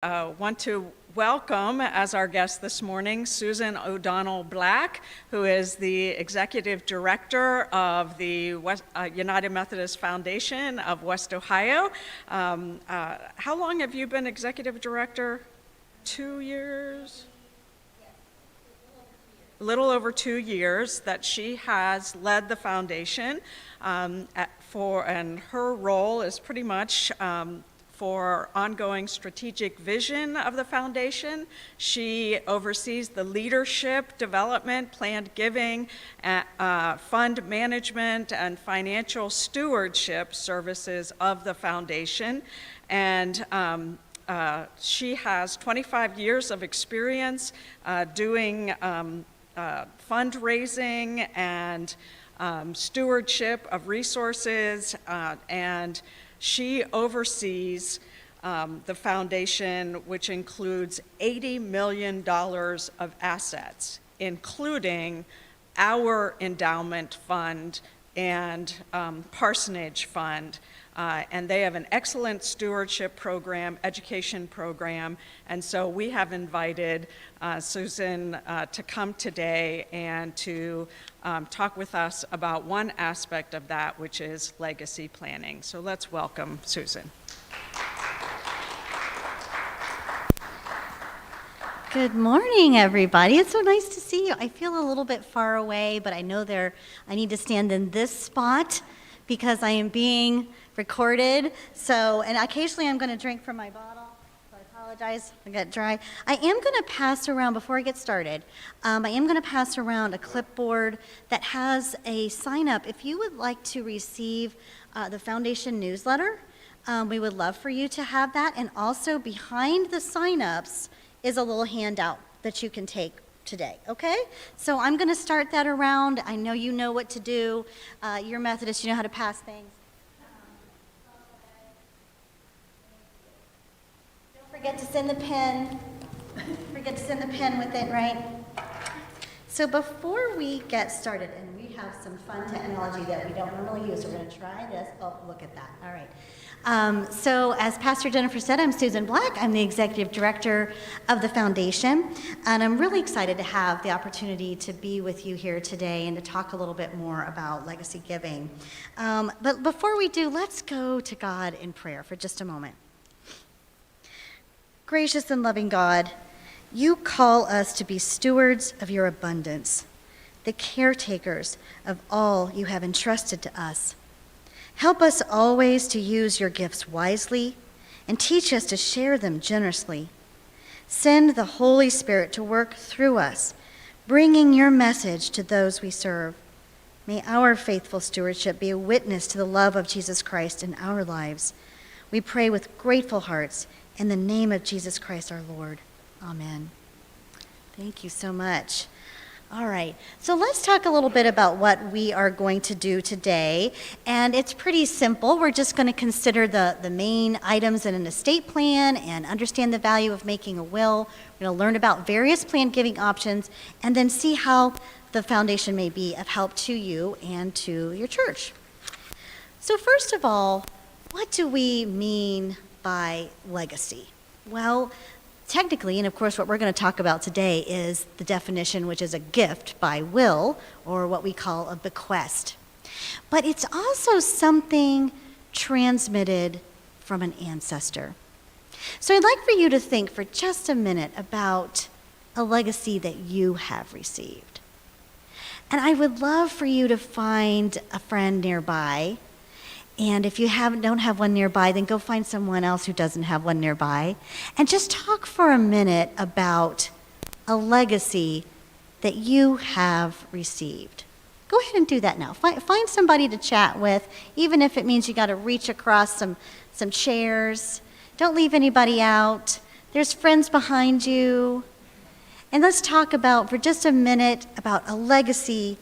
Want to welcome as our guest this morning Susan O'Donnell Black, who is the Executive Director of the United Methodist Foundation of West Ohio. How long have you been Executive Director? 2 years? A little over 2 years that she has led the foundation, and her role is pretty much for ongoing strategic vision of the foundation. She oversees the leadership, development, planned giving, fund management, and financial stewardship services of the foundation. And she has 25 years of experience doing fundraising and stewardship of resources, and she oversees the foundation, which includes $80 million of assets, including our endowment fund and parsonage fund. And they have an excellent stewardship program, education program, and so we have invited Susan to come today and to talk with us about one aspect of that, which is legacy planning. So let's welcome Susan. Good morning, everybody. It's so nice to see you. I feel a little bit far away, but I know I need to stand in this spot because I am being recorded. And occasionally I'm going to drink from my bottle. So I apologize, I got dry. I am going to pass around, before I get started, I am going to pass around a clipboard that has a sign up. If you would like to receive the foundation newsletter, we would love for you to have that. And also behind the sign-ups is a little handout that you can take today, okay? So I'm going to start that around. I know you know what to do. You're Methodist, you know how to pass things. Don't forget to send the pen. Forget to send the pen with it, right? So before we get started, and we have some fun technology that we don't normally use, so we're going to try this. Oh, look at that. All right. So as Pastor Jennifer said, I'm Susan Black. I'm the Executive Director of the Foundation, and I'm really excited to have the opportunity to be with you here today and to talk a little bit more about legacy giving. But before we do, let's go to God in prayer for just a moment. Gracious and loving God, you call us to be stewards of your abundance, the caretakers of all you have entrusted to us. Help us always to use your gifts wisely and teach us to share them generously. Send the Holy Spirit to work through us, bringing your message to those we serve. May our faithful stewardship be a witness to the love of Jesus Christ in our lives. We pray with grateful hearts in the name of Jesus Christ our Lord. Amen. Thank you so much. All right, so let's talk a little bit about what we are going to do today. And it's pretty simple. We're just going to consider the main items in an estate plan and understand the value of making a will. We're going to learn about various plan giving options and then see how the foundation may be of help to you and to your church. So first of all, what do we mean by legacy? Well, technically, and of course what we're going to talk about today is the definition, which is a gift by will, or what we call a bequest. But it's also something transmitted from an ancestor. So I'd like for you to think for just a minute about a legacy that you have received. And I would love for you to find a friend nearby. And if you don't have one nearby, then go find someone else who doesn't have one nearby. And just talk for a minute about a legacy that you have received. Go ahead and do that now. Find somebody to chat with, even if it means you got to reach across some chairs. Don't leave anybody out. There's friends behind you. And let's talk for just a minute, about a legacy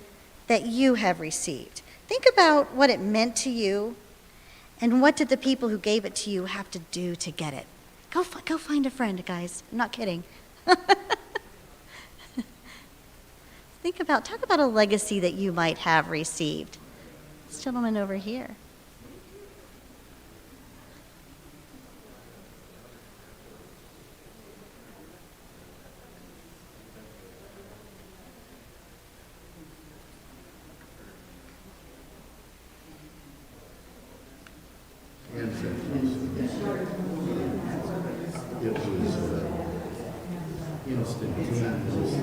that you have received. Think about what it meant to you. And what did the people who gave it to you have to do to get it? Go find a friend, guys. I'm not kidding. Talk about a legacy that you might have received. This gentleman over here. it was instantaneous,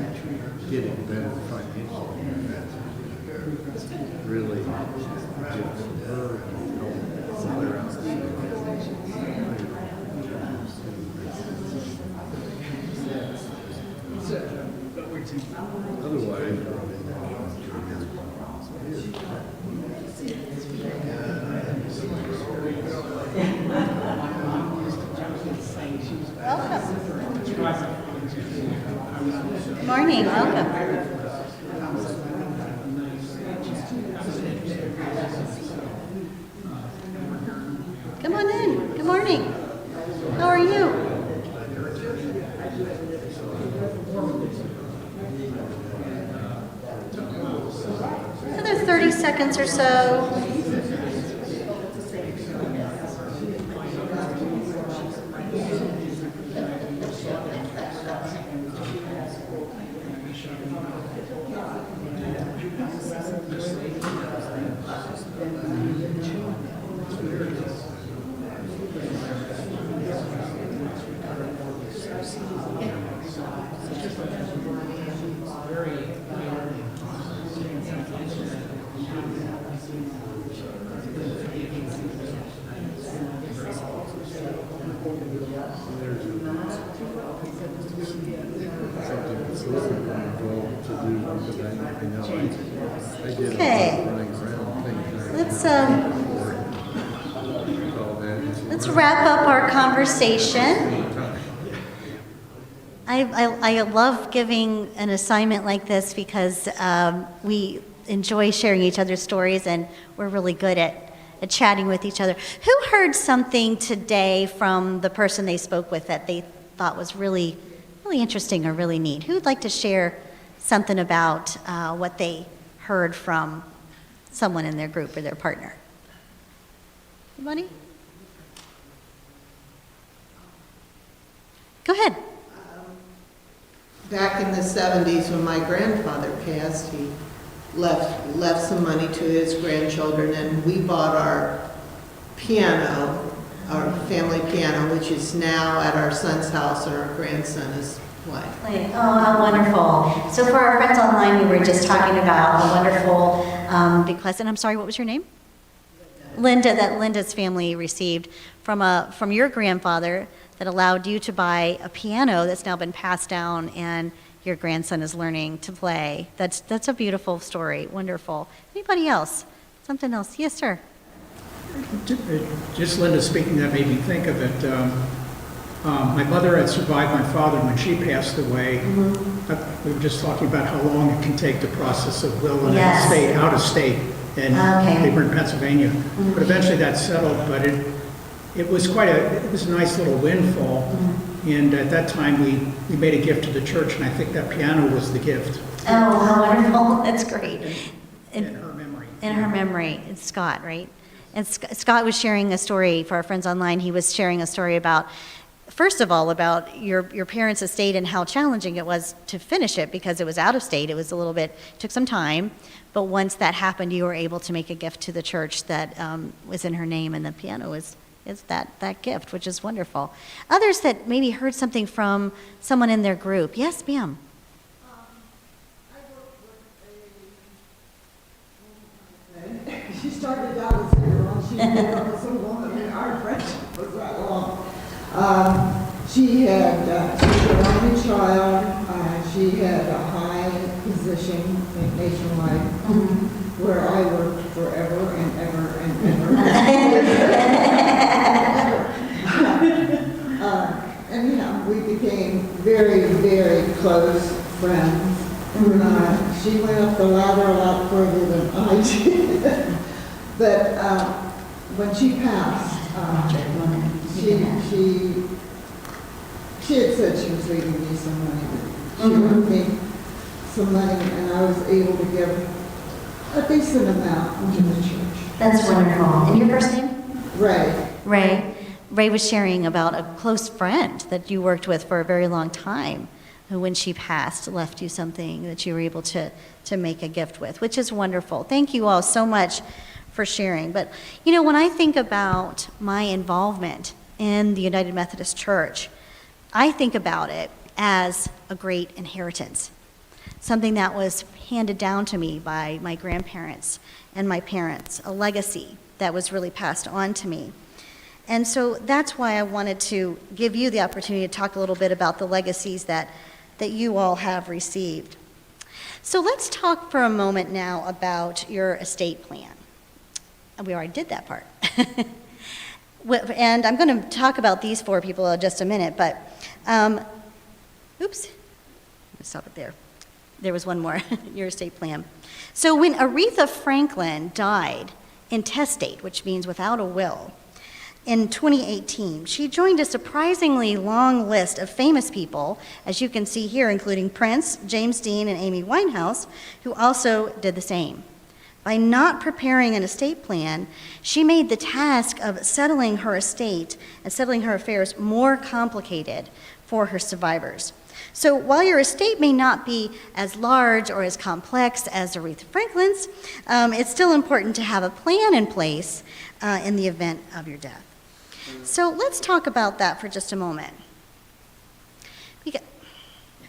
getting better financially. Really did for her and other else. Otherwise, Good morning, welcome. Come on in. Good morning. How are you? Another 30 seconds or so. Okay. Let's wrap up our conversation. I love giving an assignment like this because we enjoy sharing each other's stories, and we're really good at chatting with each other. Who heard something today from the person they spoke with that they thought was really, really interesting or really neat? Who'd like to share something about what they heard from someone in their group or their partner? Anybody? Go ahead. Back in the 70s when my grandfather passed, he left some money to his grandchildren, and we bought our piano, our family piano, which is now at our son's house, and our grandson is playing. Oh, how wonderful. So for our friends online, we were just talking about a wonderful bequest. And I'm sorry, what was your name? Linda, that Linda's family received from your grandfather that allowed you to buy a piano that's now been passed down, and your grandson is learning to play. That's a beautiful story. Wonderful. Anybody else? Something else? Yes, sir. Just Linda speaking, that made me think of it. My mother had survived my father when she passed away. We were just talking about how long it can take to process a will in Yes. out of state, and Okay. they were in Pennsylvania. But eventually that settled. But it was a nice little windfall. And at that time we made a gift to the church, and I think that piano was the gift Oh, how wonderful. That's great. in her memory. In her memory. It's Scott, right? And Scott was sharing a story for our friends online. He was sharing a story about, first of all, about your parents' estate and how challenging it was to finish it because it was out of state. It was a little bit, took some time. But once that happened, you were able to make a gift to the church that was in her name, and the piano is that gift, which is wonderful. Others that maybe heard something from someone in their group. Yes, ma'am. She started out as a girl. She grew up as a woman, and our friendship was that long. She was an only child. She had a high position nationwide, where I worked forever and ever and ever. Anyhow, we became very, very close friends. She went up the ladder a lot further than I did. But when she passed, she had said she was leaving me some money. She left me some money, and I was able to give a decent amount to the church. That's wonderful. And your first name? Ray. Ray. Ray was sharing about a close friend that you worked with for a very long time, who when she passed left you something that you were able to make a gift with, which is wonderful. Thank you all so much for sharing. But, when I think about my involvement in the United Methodist Church, I think about it as a great inheritance, something that was handed down to me by my grandparents and my parents, a legacy that was really passed on to me. And so that's why I wanted to give you the opportunity to talk a little bit about the legacies that you all have received. So let's talk for a moment now about your estate plan. We already did that part. And I'm going to talk about these 4 people in just a minute, but, oops, let's stop it there. There was one more, your estate plan. So when Aretha Franklin died intestate, which means without a will, in 2018, she joined a surprisingly long list of famous people, as you can see here, including Prince, James Dean, and Amy Winehouse, who also did the same. By not preparing an estate plan, she made the task of settling her estate and settling her affairs more complicated for her survivors. So while your estate may not be as large or as complex as Aretha Franklin's, it's still important to have a plan in place in the event of your death. So let's talk about that for just a moment.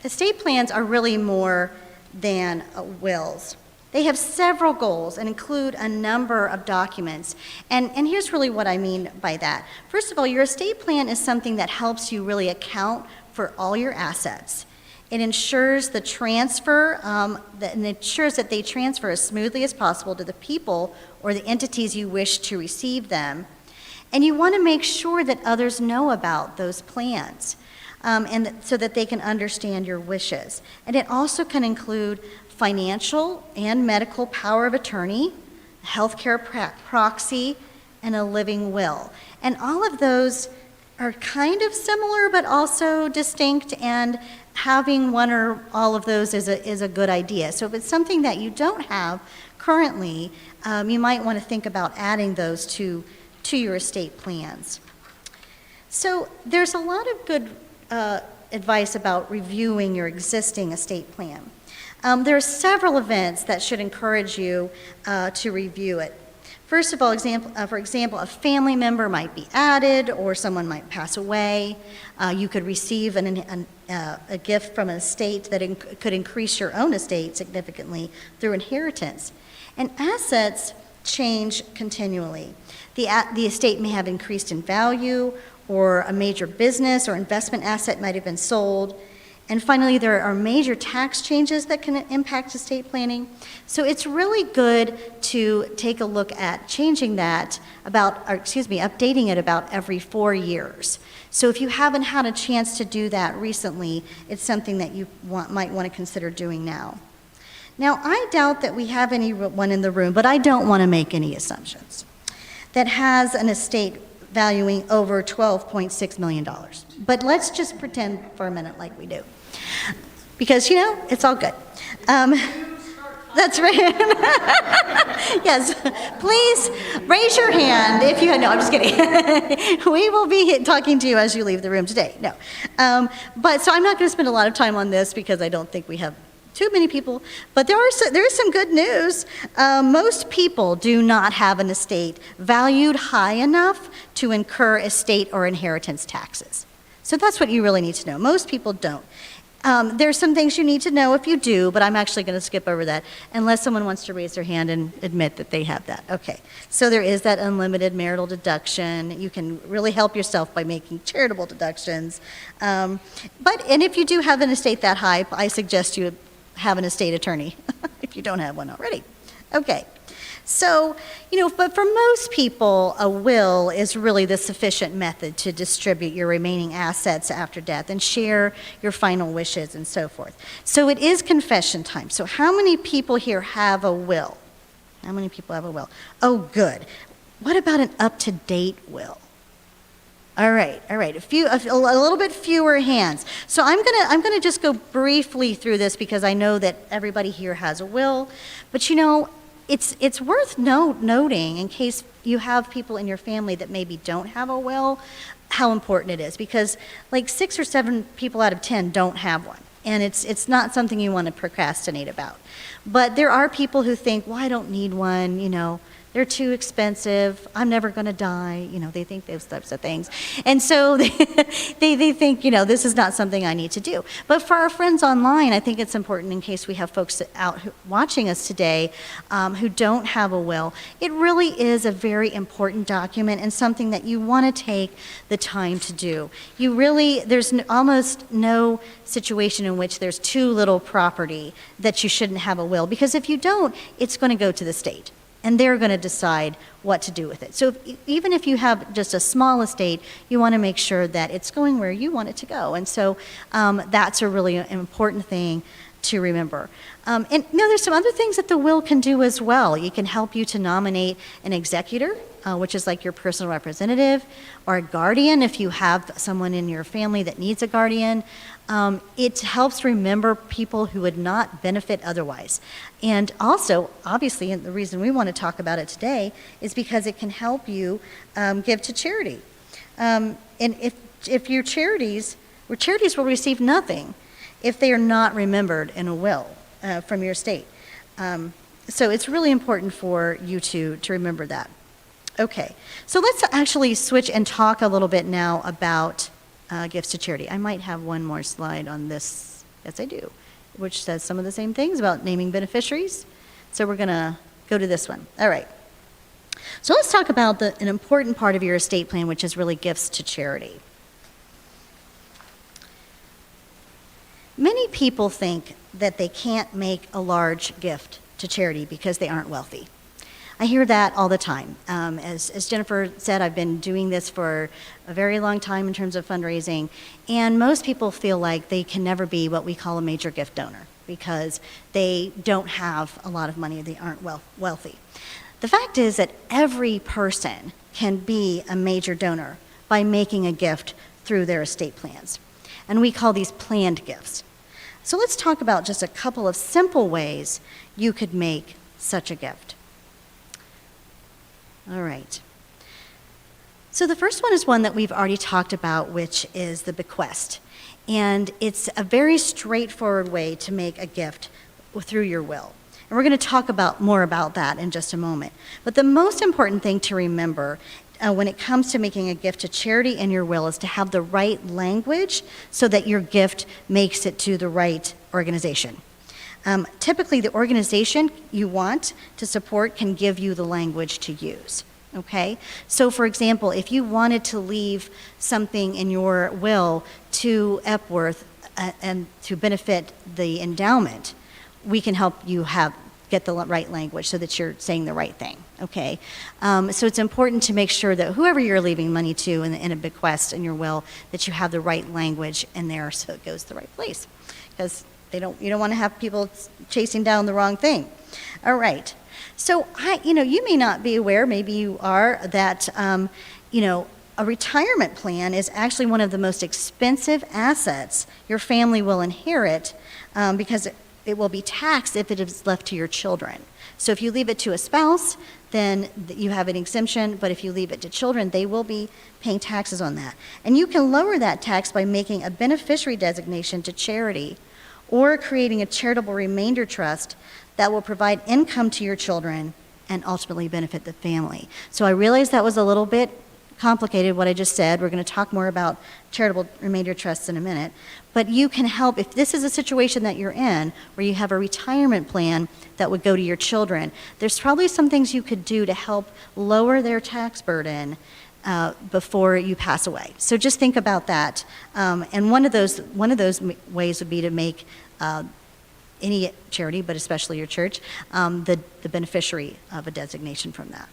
Estate plans are really more than wills. They have several goals and include a number of documents. And here's really what I mean by that. First of all, your estate plan is something that helps you really account for all your assets. It ensures the transfer, and ensures that they transfer as smoothly as possible to the people or the entities you wish to receive them. And you want to make sure that others know about those plans, so that they can understand your wishes. And it also can include financial and medical power of attorney, healthcare proxy, and a living will. And all of those are kind of similar but also distinct, and having one or all of those is a good idea. So if it's something that you don't have currently, you might want to think about adding those to your estate plans. So there's a lot of good advice about reviewing your existing estate plan. There are several events that should encourage you to review it. First of all, for example, a family member might be added or someone might pass away. You could receive a gift from an estate that could increase your own estate significantly through inheritance. And assets change continually. The estate may have increased in value, or a major business or investment asset might have been sold. And finally, there are major tax changes that can impact estate planning. So it's really good to take a look at changing that updating it about every 4 years. So if you haven't had a chance to do that recently, it's something that you might want to consider doing now. Now, I doubt that we have anyone in the room, but I don't want to make any assumptions, that has an estate valuing over $12.6 million. But let's just pretend for a minute like we do. Because, it's all good. That's right. Yes, please raise your hand if you, no, I'm just kidding. We will be talking to you as you leave the room today. No. But so I'm not going to spend a lot of time on this because I don't think we have too many people, but there is some good news. Most people do not have an estate valued high enough to incur estate or inheritance taxes. So that's what you really need to know. Most people don't. There's some things you need to know if you do, but I'm actually going to skip over that unless someone wants to raise their hand and admit that they have that. Okay, so there is that unlimited marital deduction. You can really help yourself by making charitable deductions. And if you do have an estate that high, I suggest you have an estate attorney if you don't have one already. Okay. So, but for most people, a will is really the sufficient method to distribute your remaining assets after death and share your final wishes and so forth. So it is confession time. So how many people here have a will? How many people have a will? Oh, good. What about an up-to-date will? All right. A little bit fewer hands. So I'm gonna just go briefly through this because I know that everybody here has a will, but it's worth noting, in case you have people in your family that maybe don't have a will, how important it is, because like 6 or 7 people out of 10 don't have one, and it's not something you want to procrastinate about. But there are people who think, well, I don't need one, they're too expensive, I'm never going to die, they think those types of things. And so they think, this is not something I need to do. But for our friends online, I think it's important, in case we have folks out watching us today who don't have a will, it really is a very important document and something that you want to take the time to do. There's almost no situation in which there's too little property that you shouldn't have a will, because if you don't, it's going to go to the state, and they're going to decide what to do with it. So even if you have just a small estate, you want to make sure that it's going where you want it to go. And so that's a really important thing to remember. And there's some other things that the will can do as well. It can help you to nominate an executor, which is like your personal representative, or a guardian if you have someone in your family that needs a guardian. It helps remember people who would not benefit otherwise. And also, obviously, and the reason we want to talk about it today is because it can help you give to charity. And if your charities will receive nothing if they are not remembered in a will from your estate. So it's really important for you to remember that. Okay, so let's actually switch and talk a little bit now about gifts to charity. I might have one more slide on this. Yes, I do, which says some of the same things about naming beneficiaries. So we're going to go to this one. All right. So let's talk about an important part of your estate plan, which is really gifts to charity. Many people think that they can't make a large gift to charity because they aren't wealthy. I hear that all the time. As Jennifer said, I've been doing this for a very long time in terms of fundraising, and most people feel like they can never be what we call a major gift donor because they don't have a lot of money, they aren't wealthy. The fact is that every person can be a major donor by making a gift through their estate plans, and we call these planned gifts. So let's talk about just a couple of simple ways you could make such a gift. All right. So the first one is one that we've already talked about, which is the bequest. And it's a very straightforward way to make a gift through your will. And we're going to talk more about that in just a moment. But the most important thing to remember when it comes to making a gift to charity in your will is to have the right language so that your gift makes it to the right organization. Typically, the organization you want to support can give you the language to use, okay? So, for example, if you wanted to leave something in your will to Epworth and to benefit the endowment, we can help you get the right language so that you're saying the right thing, okay? So it's important to make sure that whoever you're leaving money to in a bequest in your will, that you have the right language in there so it goes to the right place. Because you don't want to have people chasing down the wrong thing. All right. So you may not be aware, maybe you are, that a retirement plan is actually one of the most expensive assets your family will inherit because it will be taxed if it is left to your children. So if you leave it to a spouse, then you have an exemption, but if you leave it to children, they will be paying taxes on that. And you can lower that tax by making a beneficiary designation to charity or creating a charitable remainder trust that will provide income to your children and ultimately benefit the family. So I realize that was a little bit complicated, what I just said. We're going to talk more about charitable remainder trusts in a minute. But you can help, if this is a situation that you're in, where you have a retirement plan that would go to your children, there's probably some things you could do to help lower their tax burden before you pass away. So just think about that. And one of those ways would be to make any charity, but especially your church, the beneficiary of a designation from that.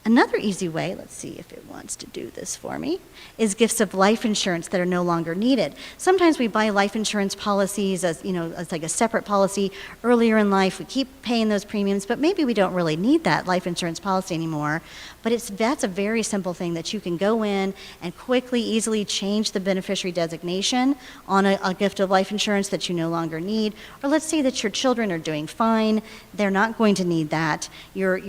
Another easy way, let's see if it wants to do this for me, is gifts of life insurance that are no longer needed. Sometimes we buy life insurance policies as like a separate policy earlier in life. We keep paying those premiums, but maybe we don't really need that life insurance policy anymore. But that's a very simple thing that you can go in and quickly, easily change the beneficiary designation on a gift of life insurance that you no longer need. Or let's say that your children are doing fine, they're not going to need that. Your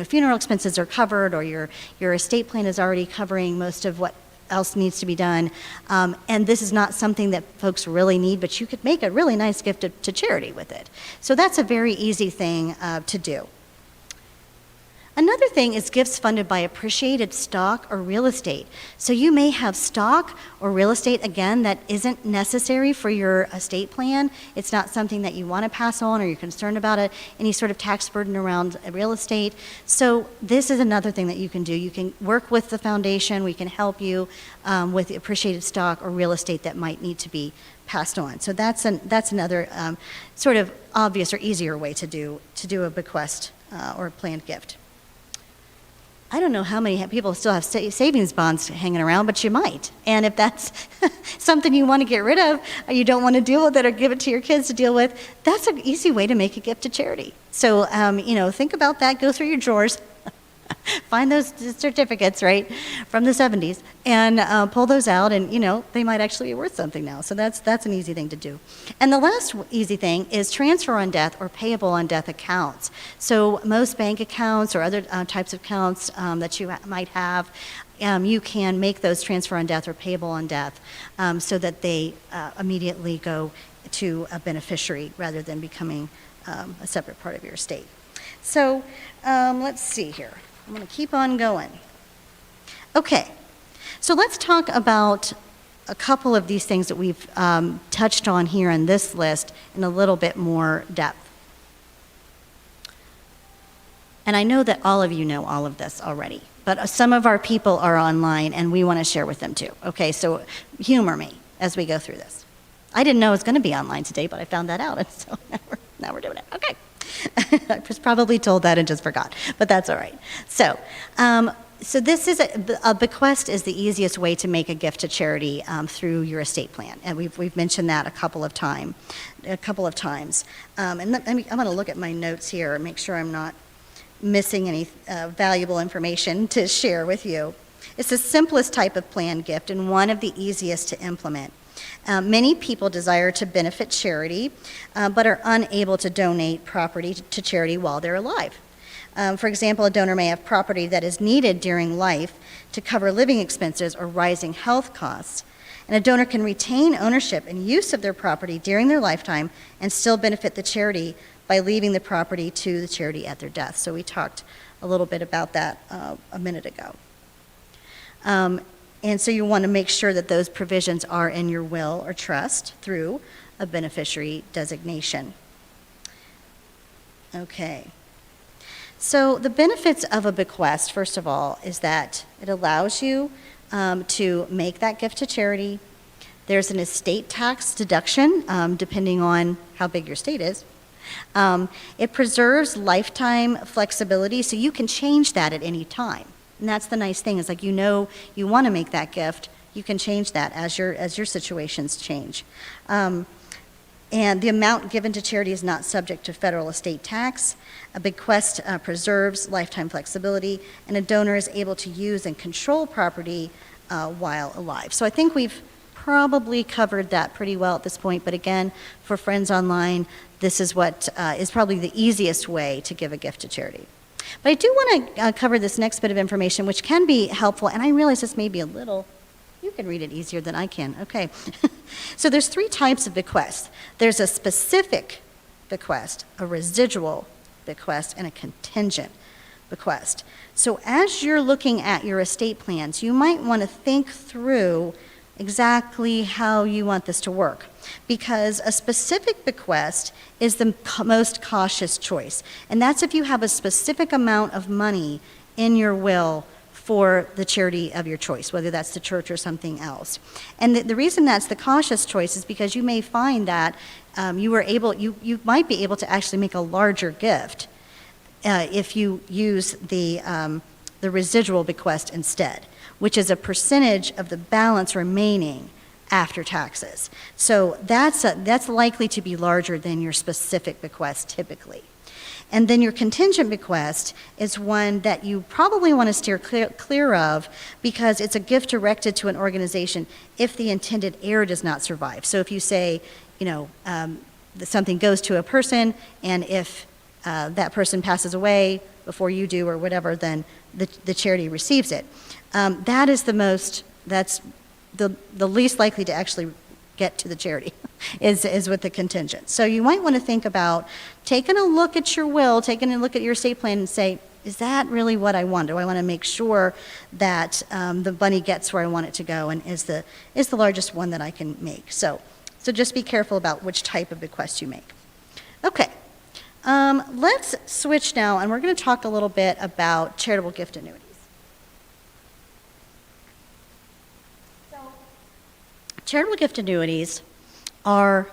funeral expenses are covered, or your estate plan is already covering most of what else needs to be done. And this is not something that folks really need, but you could make a really nice gift to charity with it. So that's a very easy thing to do. Another thing is gifts funded by appreciated stock or real estate. So you may have stock or real estate, again, that isn't necessary for your estate plan. It's not something that you want to pass on, or you're concerned about any sort of tax burden around real estate. So this is another thing that you can do. You can work with the foundation. We can help you with appreciated stock or real estate that might need to be passed on. So that's another sort of obvious or easier way to do a bequest or a planned gift. I don't know how many people still have savings bonds hanging around, but you might. And if that's something you want to get rid of, or you don't want to deal with it or give it to your kids to deal with, that's an easy way to make a gift to charity. So, think about that. Go through your drawers. Find those certificates, right, from the 70s, and pull those out, and, they might actually be worth something now. So that's an easy thing to do. And the last easy thing is transfer on death or payable on death accounts. So most bank accounts or other types of accounts that you might have, you can make those transfer on death or payable on death so that they immediately go to a beneficiary rather than becoming a separate part of your estate. So let's see here. I'm going to keep on going. Okay, so let's talk about a couple of these things that we've touched on here in this list in a little bit more depth. And I know that all of you know all of this already, but some of our people are online and we want to share with them too. Okay, so humor me as we go through this. I didn't know it was going to be online today, but I found that out, and so now we're doing it. Okay. I was probably told that and just forgot, but that's all right. So this is a bequest is the easiest way to make a gift to charity through your estate plan, and we've mentioned that a couple of times. And I'm going to look at my notes here and make sure I'm not missing any valuable information to share with you. It's the simplest type of planned gift and one of the easiest to implement. Many people desire to benefit charity, but are unable to donate property to charity while they're alive. For example, a donor may have property that is needed during life to cover living expenses or rising health costs, and a donor can retain ownership and use of their property during their lifetime and still benefit the charity by leaving the property to the charity at their death. So we talked a little bit about that a minute ago. And so you want to make sure that those provisions are in your will or trust through a beneficiary designation. Okay. So the benefits of a bequest, first of all, is that it allows you to make that gift to charity. There's an estate tax deduction, depending on how big your estate is. It preserves lifetime flexibility, so you can change that at any time. And that's the nice thing, is like, you want to make that gift, you can change that as your situations change. And the amount given to charity is not subject to federal estate tax. A bequest preserves lifetime flexibility, and a donor is able to use and control property while alive. So I think we've probably covered that pretty well at this point, but again, for friends online, this is what is probably the easiest way to give a gift to charity. But I do want to cover this next bit of information, which can be helpful, and I realize this may be a little, you can read it easier than I can. Okay. So there's 3 types of bequests. There's a specific bequest, a residual bequest, and a contingent bequest. So as you're looking at your estate plans, you might want to think through exactly how you want this to work, because a specific bequest is the most cautious choice, and that's if you have a specific amount of money in your will for the charity of your choice, whether that's the church or something else. And the reason that's the cautious choice is because you may find that you might be able to actually make a larger gift if you use the residual bequest instead, which is a percentage of the balance remaining after taxes. So that's likely to be larger than your specific bequest typically. And then your contingent bequest is one that you probably want to steer clear of, because it's a gift directed to an organization if the intended heir does not survive. So if you say, something goes to a person, and if that person passes away before you do or whatever, then the charity receives it. That's the least likely to actually get to the charity is with the contingent. So you might want to think about taking a look at your will, taking a look at your estate plan and say, is that really what I want? Do I want to make sure that the money gets where I want it to go, and is the largest one that I can make? So just be careful about which type of bequest you make. Okay, let's switch now, and we're going to talk a little bit about charitable gift annuities. So, charitable gift annuities are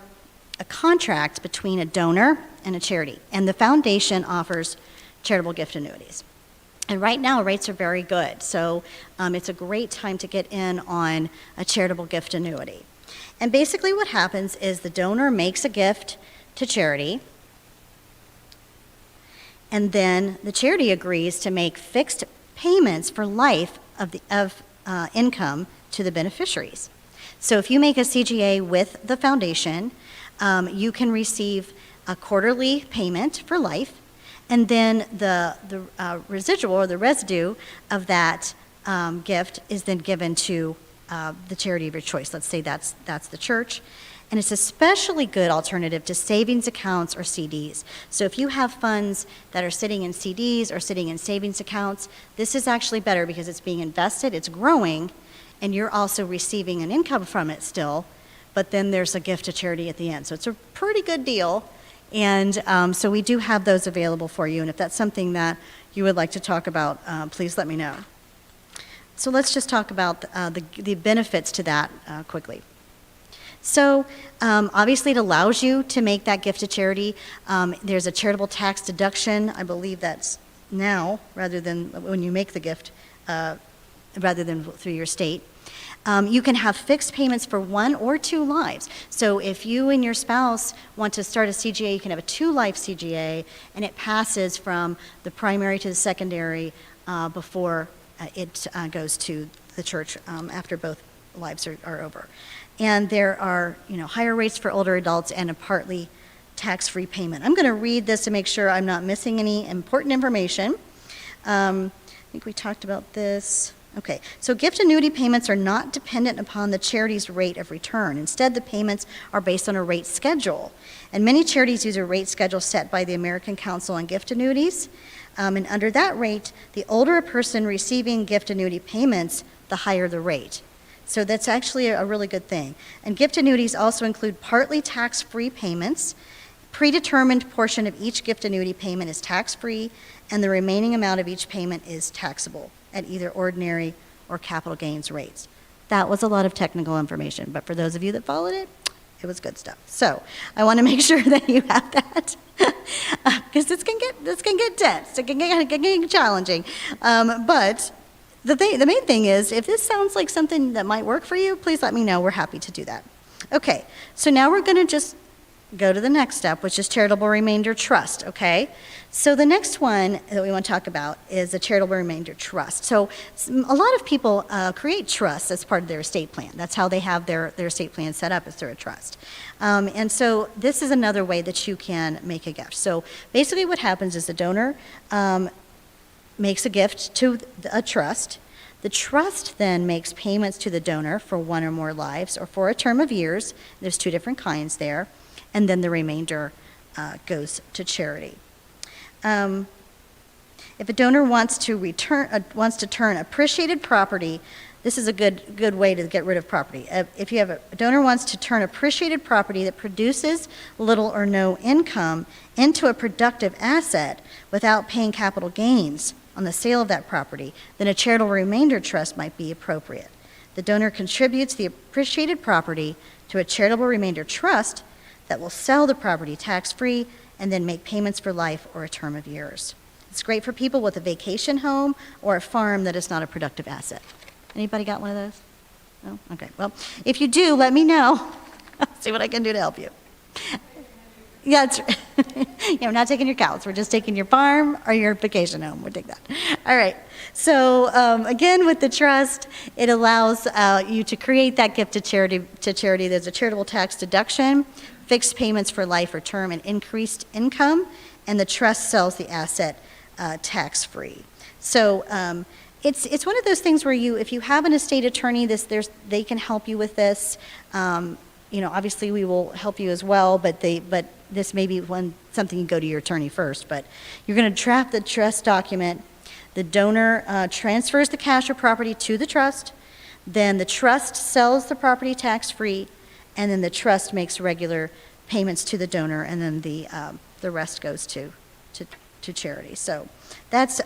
a contract between a donor and a charity, and the foundation offers charitable gift annuities. And right now, rates are very good, so it's a great time to get in on a charitable gift annuity. And basically what happens is the donor makes a gift to charity, and then the charity agrees to make fixed payments for life of income to the beneficiaries. So if you make a CGA with the foundation, you can receive a quarterly payment for life, and then the residual or the residue of that gift is then given to the charity of your choice. Let's say that's the church. And it's a especially good alternative to savings accounts or CDs. So if you have funds that are sitting in CDs or sitting in savings accounts, this is actually better because it's being invested, it's growing, and you're also receiving an income from it still, but then there's a gift to charity at the end. So it's a pretty good deal. And so we do have those available for you. And if that's something that you would like to talk about, please let me know. So let's just talk about the benefits to that quickly. So obviously it allows you to make that gift to charity. There's a charitable tax deduction. I believe that's now rather than when you make the gift, rather than through your state. You can have fixed payments for 1 or 2 lives. So if you and your spouse want to start a CGA, you can have a 2-life CGA, and it passes from the primary to the secondary before it goes to the church after both lives are over. And there are, higher rates for older adults and a partly tax-free payment. I'm going to read this to make sure I'm not missing any important information. I think we talked about this. Okay, so gift annuity payments are not dependent upon the charity's rate of return. Instead, the payments are based on a rate schedule. And many charities use a rate schedule set by the American Council on Gift Annuities. And under that rate, the older a person receiving gift annuity payments, the higher the rate. So that's actually a really good thing. And gift annuities also include partly tax-free payments. Predetermined portion of each gift annuity payment is tax-free, and the remaining amount of each payment is taxable at either ordinary or capital gains rates. That was a lot of technical information, but for those of you that followed it, it was good stuff. So I want to make sure that you have that, because this can get dense, it can get challenging. But the main thing is, if this sounds like something that might work for you, please let me know. We're happy to do that. Okay, so now we're going to just go to the next step, which is charitable remainder trust, okay? So the next one that we want to talk about is a charitable remainder trust. So a lot of people create trusts as part of their estate plan. That's how they have their estate plan set up, is through a trust. And so this is another way that you can make a gift. So basically what happens is the donor makes a gift to a trust. The trust then makes payments to the donor for 1 or more lives or for a term of years. There's 2 different kinds there. And then the remainder goes to charity. If a donor wants to turn appreciated property, this is a good way to get rid of property. If you have a donor wants to turn appreciated property that produces little or no income into a productive asset without paying capital gains on the sale of that property, then a charitable remainder trust might be appropriate. The donor contributes the appreciated property to a charitable remainder trust that will sell the property tax-free and then make payments for life or a term of years. It's great for people with a vacation home or a farm that is not a productive asset. Anybody got one of those? No? Okay, well, if you do, let me know. I'll see what I can do to help you. Yeah, that's right. We're not taking your cows. We're just taking your farm or your vacation home. We'll take that. All right. So again, with the trust, it allows you to create that gift to charity. There's a charitable tax deduction, fixed payments for life or term, and increased income, and the trust sells the asset tax-free. So it's one of those things where if you have an estate attorney, they can help you with this. obviously we will help you as well, but this may be something you go to your attorney first, but you're going to draft the trust document. The donor transfers the cash or property to the trust, then the trust sells the property tax-free, and then the trust makes regular payments to the donor, and then the rest goes to charity. So that's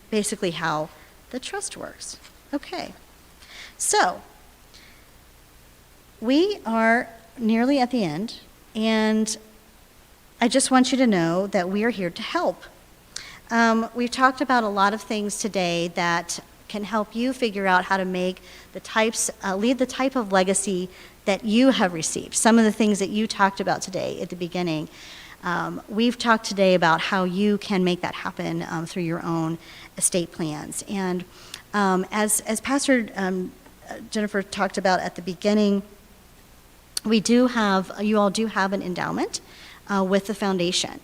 basically how the trust works. Okay. So we are nearly at the end, and I just want you to know that we are here to help. We've talked about a lot of things today that can help you figure out how to make leave the type of legacy that you have received. Some of the things that you talked about today at the beginning. We've talked today about how you can make that happen through your own estate plans. And as Pastor Jennifer talked about at the beginning, you all do have an endowment with the foundation.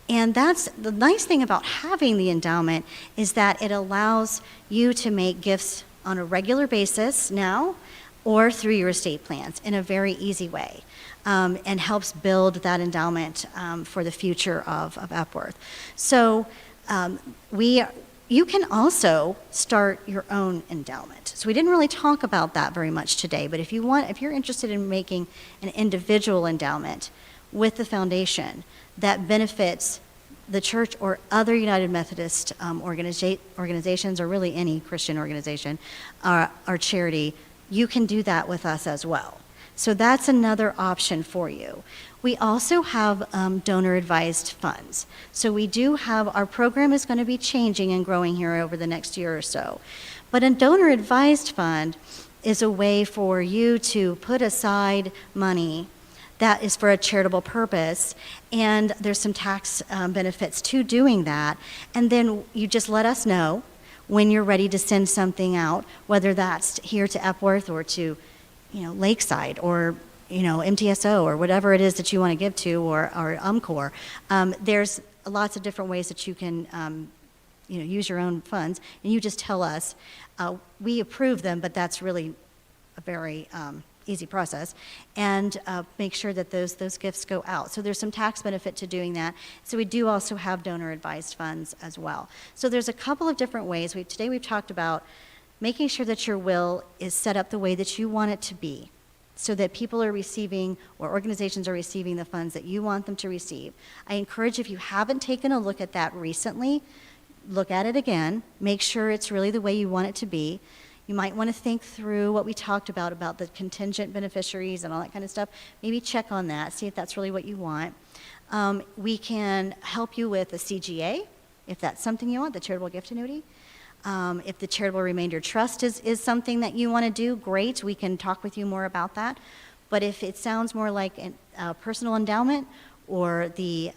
And that's the nice thing about having the endowment, is that it allows you to make gifts on a regular basis now or through your estate plans in a very easy way, and helps build that endowment for the future of Epworth. So you can also start your own endowment. So we didn't really talk about that very much today, but if you're interested in making an individual endowment with the foundation that benefits the church or other United Methodist organizations, or really any Christian organization or charity, you can do that with us as well. So that's another option for you. We also have donor-advised funds. So we do have, our program is going to be changing and growing here over the next year or so. But a donor-advised fund is a way for you to put aside money that is for a charitable purpose, and there's some tax benefits to doing that. And then you just let us know when you're ready to send something out, whether that's here to Epworth or to Lakeside or MTSO or whatever it is that you want to give to, or UMCOR. There's lots of different ways that you can use your own funds, and you just tell us. We approve them, but that's really a very easy process, and make sure that those gifts go out. So there's some tax benefit to doing that. So we do also have donor-advised funds as well. So there's a couple of different ways. Today we've talked about making sure that your will is set up the way that you want it to be, so that people are receiving, or organizations are receiving, the funds that you want them to receive. I encourage, if you haven't taken a look at that recently, look at it again, make sure it's really the way you want it to be. You might want to think through what we talked about the contingent beneficiaries and all that kind of stuff. Maybe check on that, see if that's really what you want. We can help you with a CGA, if that's something you want, the charitable gift annuity. If the charitable remainder trust is something that you want to do, great, we can talk with you more about that. But if it sounds more like a personal endowment, or the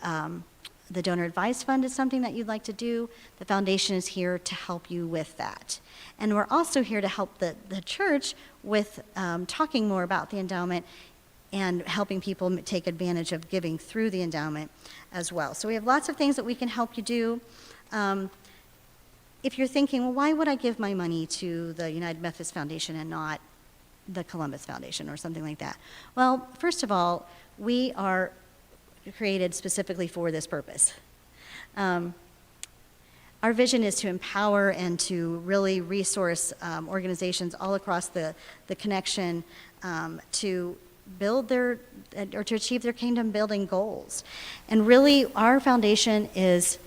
donor advised fund is something that you'd like to do, the foundation is here to help you with that. And we're also here to help the church with talking more about the endowment and helping people take advantage of giving through the endowment as well. So we have lots of things that we can help you do. If you're thinking, well, why would I give my money to the United Methodist Foundation and not the Columbus Foundation or something like that? Well, first of all, we are created specifically for this purpose. Our vision is to empower and to really resource organizations all across the connection to build or to achieve their kingdom building goals. And really, our foundation is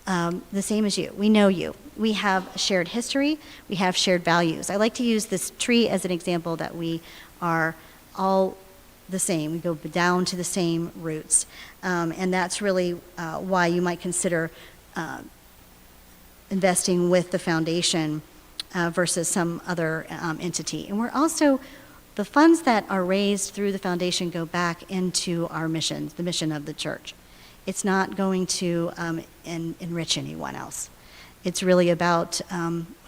the same as you. We know you. We have shared history. We have shared values. I like to use this tree as an example that we are all the same. We go down to the same roots. And that's really why you might consider investing with the foundation versus some other entity. And we're also, the funds that are raised through the foundation go back into our mission, the mission of the church. It's not going to enrich anyone else. It's really about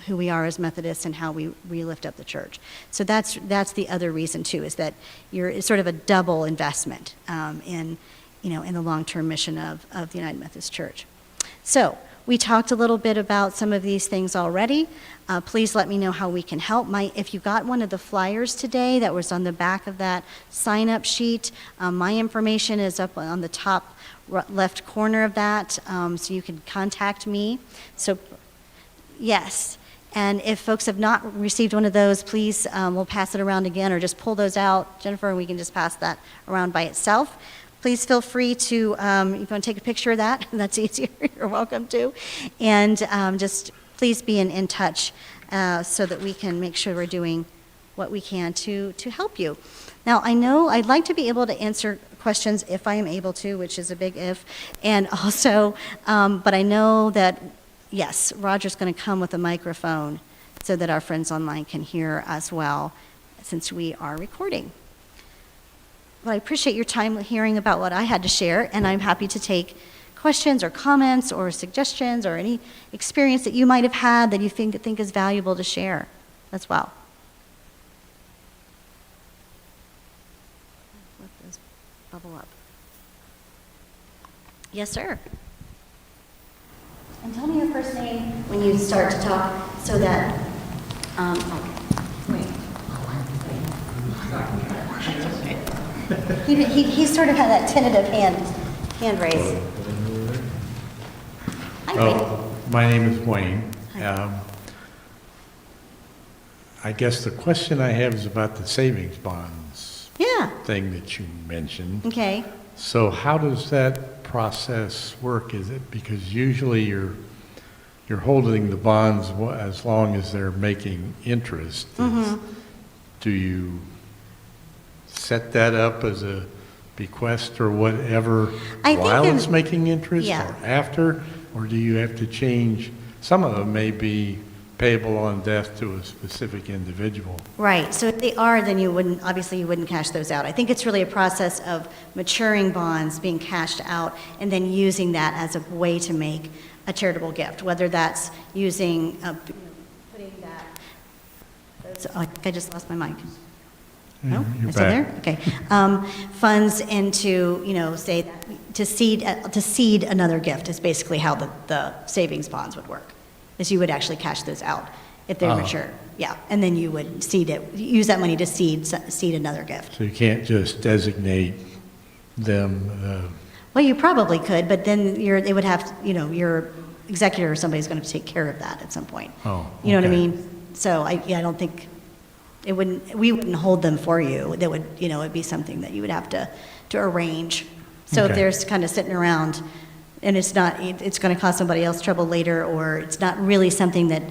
who we are as Methodists and how we lift up the church. So that's the other reason too, is that it's sort of a double investment in the long-term mission of the United Methodist Church. So We talked a little bit about some of these things already. Please let me know how we can help. If you got one of the flyers today that was on the back of that sign-up sheet, my information is up on the top left corner of that, so you can contact me. So, yes. And if folks have not received one of those, please, we'll pass it around again, or just pull those out, Jennifer, and we can just pass that around by itself. Please feel free to, if you want to take a picture of that, that's easier, you're welcome to. And just please be in touch so that we can make sure we're doing what we can to help you. Now, I know I'd like to be able to answer questions if I am able to, which is a big if, and also, but I know that, yes, Roger's going to come with a microphone so that our friends online can hear as well, since we are recording. Well, I appreciate your time hearing about what I had to share, and I'm happy to take questions or comments or suggestions or any experience that you might have had that you think is valuable to share as well. Let this bubble up. Yes, sir. And tell me your first name when you start to talk so that, wait. He sort of had that tentative hand raise. Hi, Wayne. Oh, my name is Wayne. I guess the question I have is about the savings bonds Yeah, thing that you mentioned. okay. So how does that process work? Is it because usually you're holding the bonds as long as they're making interest? Do you set that up as a bequest or whatever I think while it's making interest yeah. or after? Or do you have to change? Some of them may be payable on death to a specific individual. Right, so if they are, then you wouldn't cash those out. I think it's really a process of maturing bonds being cashed out and then using that as a way to make a charitable gift, whether that's using, putting that, I just lost my mic. No, You're I still there? back. Okay. Funds into, say, to seed another gift is basically how the savings bonds would work, is you would actually cash those out if they're mature. Yeah, and then you would use that money to seed another gift. So you can't just designate them. Well, you probably could, but then they would have, your executor or somebody's going to take care of that at some point. Oh, You know what I okay. mean? So I don't think, we wouldn't hold them for you. That would, it'd be something that you would have to arrange. So if Okay. they're kind of sitting around and it's going to cause somebody else trouble later, or it's not really something that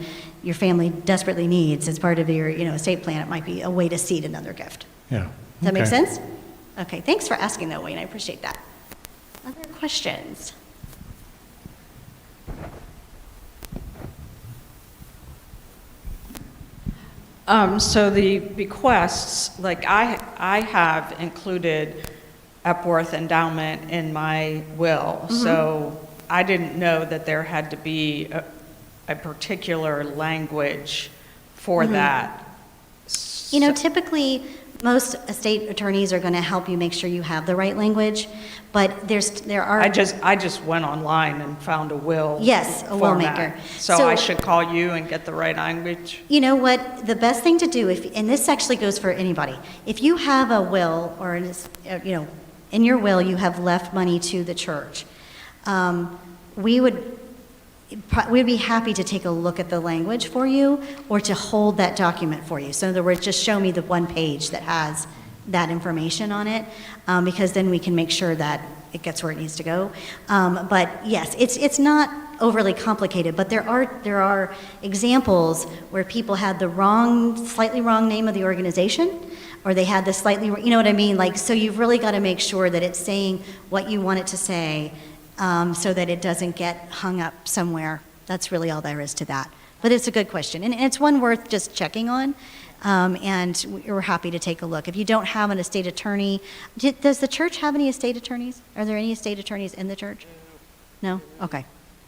your family desperately needs as part of your, estate plan, it might be a way to seed another gift. Yeah. Does that make Okay. sense? Okay, thanks for asking that, Wayne, I appreciate that. Other questions? So the bequests, like I have included Epworth Endowment in my will, so I didn't know that there had to be a particular language for that. Typically, most estate attorneys are going to help you make sure you have the right language, but there are. I just went online and found a will. Yes, a will format. maker. So So- I should call you and get the right language? You know what, the best thing to do, and this actually goes for anybody, if you have a will, or, in your will you have left money to the church, we'd be happy to take a look at the language for you, or to hold that document for you. So in other words, just show me the one page that has that information on it, because then we can make sure that it gets where it needs to go. But yes, it's not overly complicated, but there are examples where people had the slightly wrong name of the organization, or they had the slightly, you know what I mean? Like, so you've really got to make sure that it's saying what you want it to say, so that it doesn't get hung up somewhere. That's really all there is to that. But it's a good question, and it's one worth just checking on, and we're happy to take a look. If you don't have an estate attorney, does the church have any estate attorneys? Are there any estate attorneys in the church? No? Okay.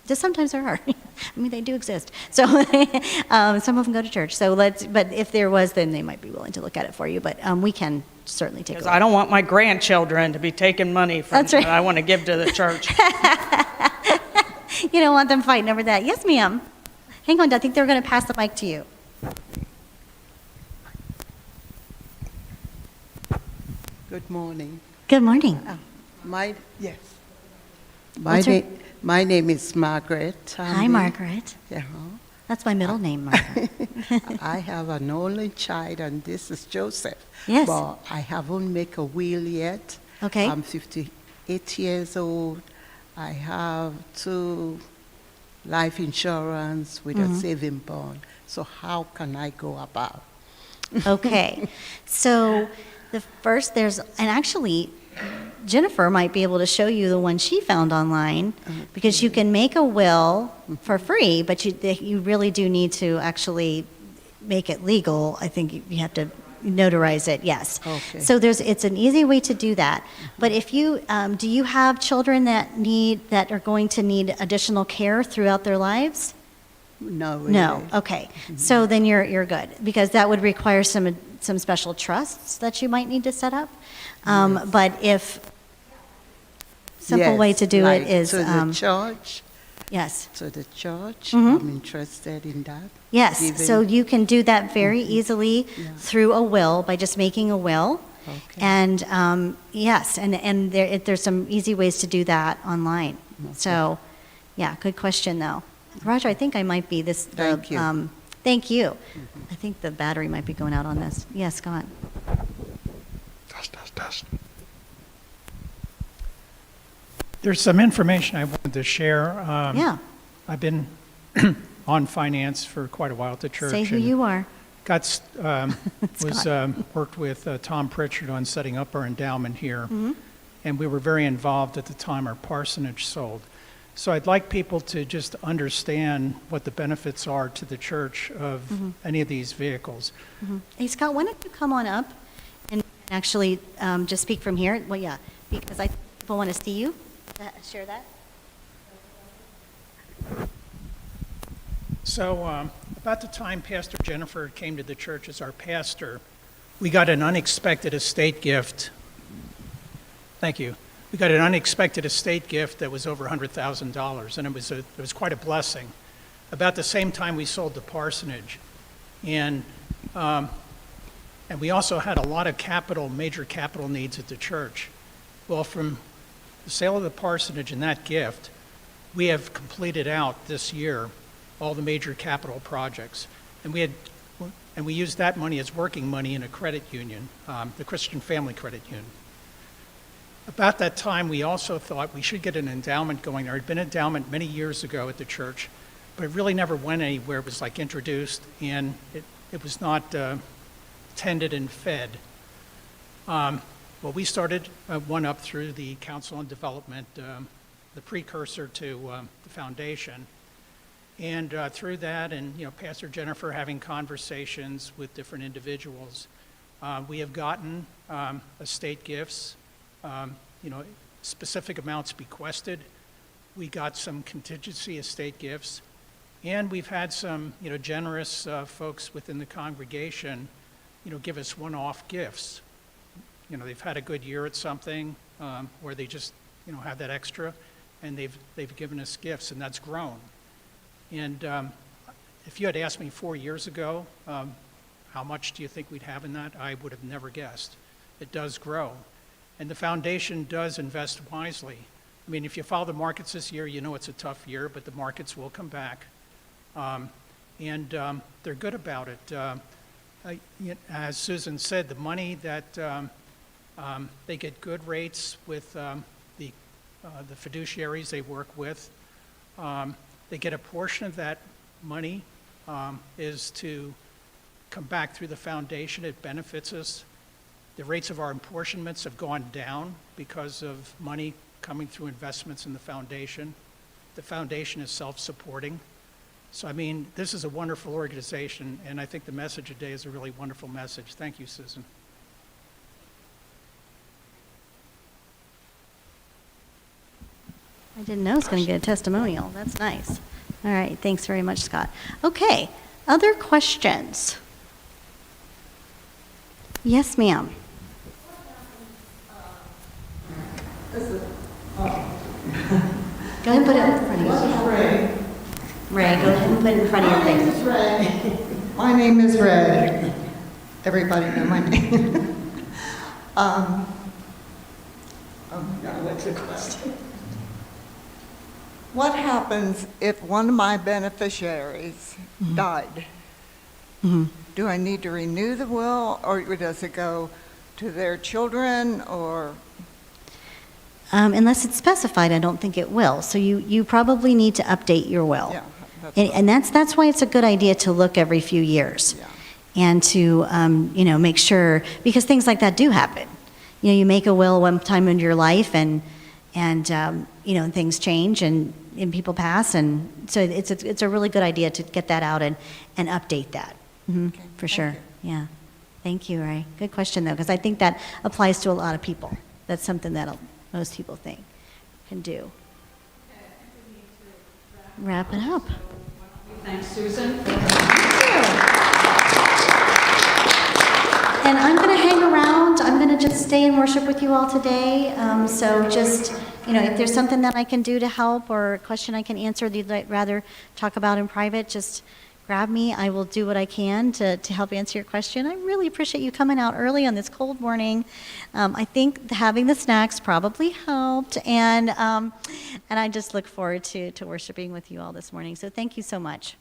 Just sometimes there are. I mean, they do exist. So some of them go to church. But if there was, then they might be willing to look at it for you. But we can certainly take a Because look. I don't want my grandchildren to be taking money from That's right. that I want to give to the church. You don't want them fighting over that. Yes, ma'am. Hang on, I think they're going to pass the mic to you. Good morning. Good morning. Yes. What's your- My name is Margaret. Hi, Margaret. Yeah. That's my middle name, Margaret. I have an only child, and this is Joseph. Yes. But I haven't made a will yet. Okay. I'm 58 years old. I have 2 life insurance with Mm-hmm. a saving bond. So how can I go about? Okay. So the first, and actually, Jennifer might be able to show you the one she found online, because you can make a will for free, but you really do need to actually make it legal. I think you have to notarize it, yes. Okay. So it's an easy way to do that. But if you, do you have children that are going to need additional care throughout their lives? No, really. No, okay. So then you're good, because that would require some special trusts that you might need to set up. But simple way Yes, to do like it is, to the church. yes, To the church. Mhm. I'm interested in that. yes. Giving- So you can do that very easily Yeah. through a will, by just making a will. Okay. And, yes, and there's some easy ways to do that online. So, yeah, good question, though. Roger, I think I might be Thank you. Thank you. I think the battery might be going out on this. Yes, Scott? Test. There's some information I wanted to share. Yeah, I've been on finance for quite a while at the church. say who and you are. Worked with Tom Pritchard on setting up our endowment here. Mm-hmm. And we were very involved at the time our parsonage sold. So I'd like people to just understand what the benefits are to the church of any of these vehicles. Hey, Scott, why don't you come on up and actually just speak from here? Well, yeah, because I think people want to see you. Share that. So about the time Pastor Jennifer came to the church as our pastor, we got an unexpected estate gift. Thank you. We got an unexpected estate gift that was over $100,000, and it was quite a blessing. About the same time we sold the parsonage, and we also had a lot of major capital needs at the church. Well, from the sale of the parsonage and that gift, we have completed out this year all the major capital projects, and we used that money as working money in a credit union, the Christian Family Credit Union. About that time, we also thought we should get an endowment going. There had been an endowment many years ago at the church, but it really never went anywhere. It was like introduced, and it was not tended and fed. Well, we started one up through the Council on Development, the precursor to the foundation. And through that, and Pastor Jennifer having conversations with different individuals, we have gotten estate gifts, specific amounts bequested. We got some contingency estate gifts, and we've had some generous folks within the congregation give us one-off gifts. They've had a good year at something where they just have that extra, and they've given us gifts, and that's grown. And if you had asked me 4 years ago, how much do you think we'd have in that, I would have never guessed. It does grow. And the foundation does invest wisely. I mean, if you follow the markets this year, it's a tough year, but the markets will come back. And they're good about it. As Susan said, the money that they get good rates with the fiduciaries they work with. They get a portion of that money is to come back through the foundation. It benefits us. The rates of our apportionments have gone down because of money coming through investments in the foundation. The foundation is self-supporting. So, I mean, this is a wonderful organization, and I think the message today is a really wonderful message. Thank you, Susan. I didn't know I was going to get a testimonial. That's nice. All right, thanks very much, Scott. Okay, other questions? Yes, ma'am. Go ahead and put it in front of This you. is Ray. Ray, go ahead and put it in front of your My name face. is Ray. My name is Ray. Everybody know my name. Oh my God, what's the question? What happens if one of my beneficiaries died? Do I need to renew the will, or does it go to their children, or? Unless it's specified, I don't think it will. So you probably need to update your will. Yeah, that's And that's why it's a good idea to look every few years. Yeah. And to, make sure, because things like that do happen. You make a will one time in your life and things change and people pass. And so it's a really good idea to get that out and update that. Okay, For thank sure. you. Yeah. Thank you, Ray. Good question, though, because I think that applies to a lot of people. That's something that most people think can do. Wrap it up. Thanks, Susan. And I'm going to hang around. I'm going to just stay and worship with you all today. So just, if there's something that I can do to help or a question I can answer that you'd rather talk about in private, just grab me. I will do what I can to help answer your question. I really appreciate you coming out early on this cold morning. I think having the snacks probably helped. And I just look forward to worshiping with you all this morning. So thank you so much.